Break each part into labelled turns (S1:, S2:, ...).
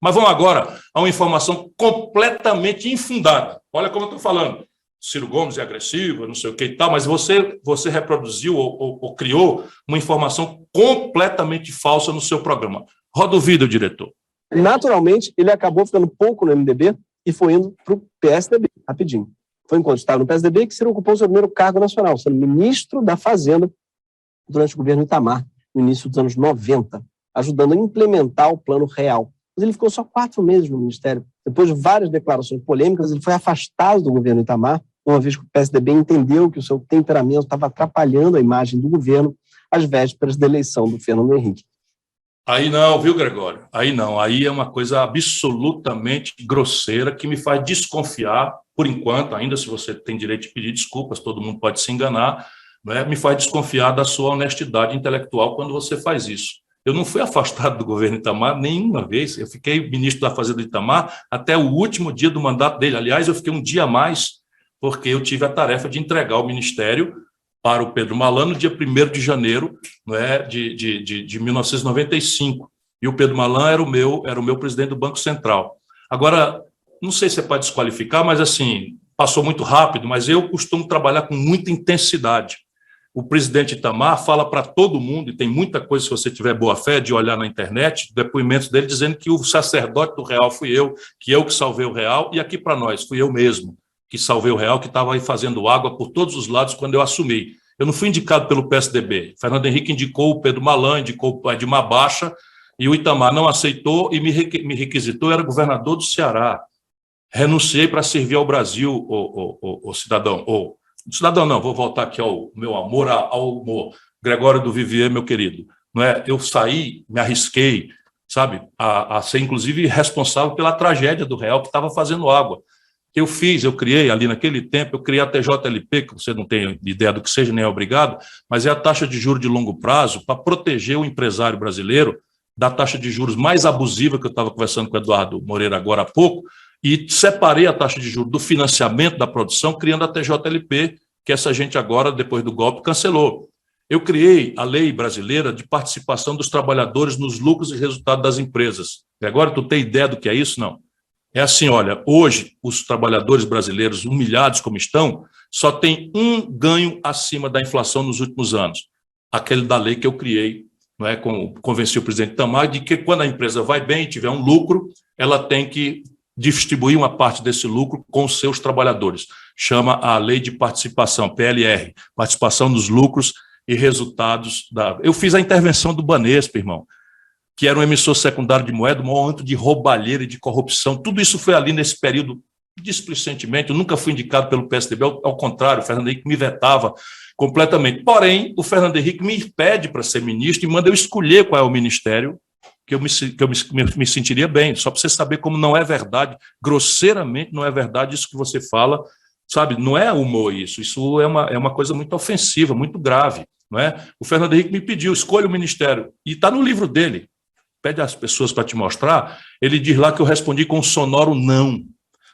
S1: Mas vamos agora a uma informação completamente infundada. Olha como eu estou falando. Ciro Gomes é agressivo, não sei o que e tal, mas você reproduziu ou criou uma informação completamente falsa no seu programa. Roda o vídeo, diretor.
S2: Naturalmente, ele acabou ficando pouco no MDB e foi indo para o PSDB, rapidinho. Foi enquanto estava no PSDB que Ciro ocupou o seu primeiro cargo nacional, sendo ministro da Fazenda durante o governo Itamar, no início dos anos 90, ajudando a implementar o Plano Real. Mas ele ficou só 4 meses no ministério. Depois de várias declarações polêmicas, ele foi afastado do governo Itamar, uma vez que o PSDB entendeu que o seu temperamento estava atrapalhando a imagem do governo às vésperas da eleição do Fernando Henrique.
S1: Aí não, viu, Gregório? Aí não. Aí é uma coisa absolutamente grosseira que me faz desconfiar, por enquanto, ainda se você tem direito de pedir desculpas, todo mundo pode se enganar, né? Me faz desconfiar da sua honestidade intelectual quando você faz isso. Eu não fui afastado do governo Itamar nenhuma vez. Eu fiquei ministro da Fazenda do Itamar até o último dia do mandato dele. Aliás, eu fiquei um dia a mais, porque eu tive a tarefa de entregar o ministério para o Pedro Malan no dia 1º de janeiro, não é, de 1995. E o Pedro Malan era o meu presidente do Banco Central. Agora, não sei se é para desqualificar, mas assim, passou muito rápido, mas eu costumo trabalhar com muita intensidade. O presidente Itamar fala para todo mundo, e tem muita coisa, se você tiver boa fé, de olhar na internet, depoimentos dele dizendo que o sacerdote do real fui eu, que salvei o real, e aqui para nós, fui eu mesmo que salvei o real, que estava aí fazendo água por todos os lados quando eu assumi. Eu não fui indicado pelo PSDB. Fernando Henrique indicou o Pedro Malan, indicou o Edmar Baixa, e o Itamar não aceitou e me requisitou, eu era governador do Ceará. Renunciei para servir ao Brasil, o cidadão. Cidadão não, vou voltar aqui ao meu amor, ao humor. Gregório do Vivier, meu querido. Não é? Eu saí, me arrisquei, sabe, a ser, inclusive, responsável pela tragédia do real que estava fazendo água. Eu criei ali naquele tempo, eu criei a TJLP, que você não tem ideia do que seja, nem é obrigado, mas é a taxa de juros de longo prazo para proteger o empresário brasileiro da taxa de juros mais abusiva, que eu estava conversando com o Eduardo Moreira agora há pouco, e separei a taxa de juros do financiamento da produção, criando a TJLP, que essa gente agora, depois do golpe, cancelou. Eu criei a lei brasileira de participação dos trabalhadores nos lucros e resultados das empresas. E agora tu tem ideia do que é isso? Não. É assim, olha, hoje os trabalhadores brasileiros, humilhados como estão, só tem um ganho acima da inflação nos últimos anos, aquele da lei que eu criei, não é? Convenci o presidente Itamar de que quando a empresa vai bem e tiver um lucro, ela tem que distribuir uma parte desse lucro com os seus trabalhadores. Chama a Lei de Participação, PLR, Participação dos Lucros e Resultados da... Eu fiz a intervenção do Banespa, irmão, que era um emissor secundário de moeda, um maior antro de roubalheira e de corrupção. Tudo isso foi ali nesse período, displicentemente. Eu nunca fui indicado pelo PSDB, ao contrário, o Fernando Henrique me vetava completamente. Porém, o Fernando Henrique me pede para ser ministro e manda eu escolher qual é o ministério que eu me sentiria bem, só para você saber como não é verdade, grosseiramente não é verdade isso que você fala, sabe? Não é humor isso é uma coisa muito ofensiva, muito grave, não é? O Fernando Henrique me pediu, escolha o ministério, e está no livro dele. Pede às pessoas para te mostrar, ele diz lá que eu respondi com um sonoro não.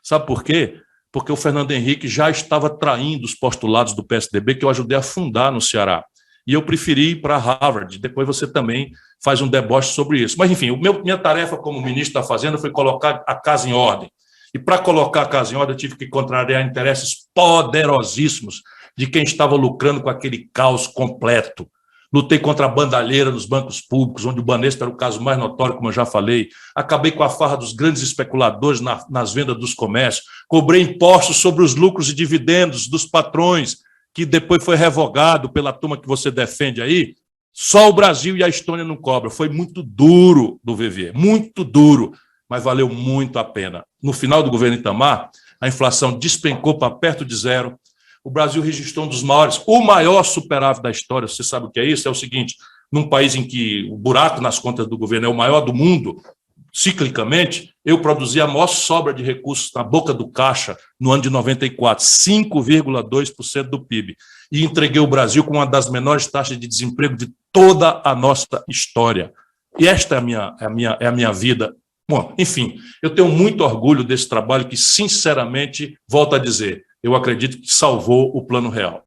S1: Sabe por quê? Porque o Fernando Henrique já estava traindo os postulados do PSDB que eu ajudei a fundar no Ceará. E eu preferi ir para Harvard. Depois você também faz um deboche sobre isso. Mas, enfim, minha tarefa como ministro da Fazenda foi colocar a casa em ordem. E para colocar a casa em ordem, eu tive que contrariar interesses poderosíssimos de quem estava lucrando com aquele caos completo. Lutei contra a bandalheira nos bancos públicos, onde o Banespa era o caso mais notório, como eu já falei. Acabei com a farra dos grandes especuladores nas vendas dos comércios. Cobrei impostos sobre os lucros e dividendos dos patrões, que depois foi revogado pela turma que você defende aí. Só o Brasil e a Estônia não cobram. Foi muito duro do VV, muito duro, mas valeu muito a pena. No final do governo Itamar, a inflação despencou para perto de zero. O Brasil registrou um dos maiores, o maior superávit da história. Você sabe o que é isso? É o seguinte, num país em que o buraco nas contas do governo é o maior do mundo, ciclicamente, eu produzi a maior sobra de recursos na boca do caixa no ano de 94, 5,2% do PIB. E entreguei o Brasil com uma das menores taxas de desemprego de toda a nossa história. E esta é a minha vida. Bom, enfim, eu tenho muito orgulho desse trabalho que, sinceramente, volto a dizer, eu acredito que salvou o Plano Real.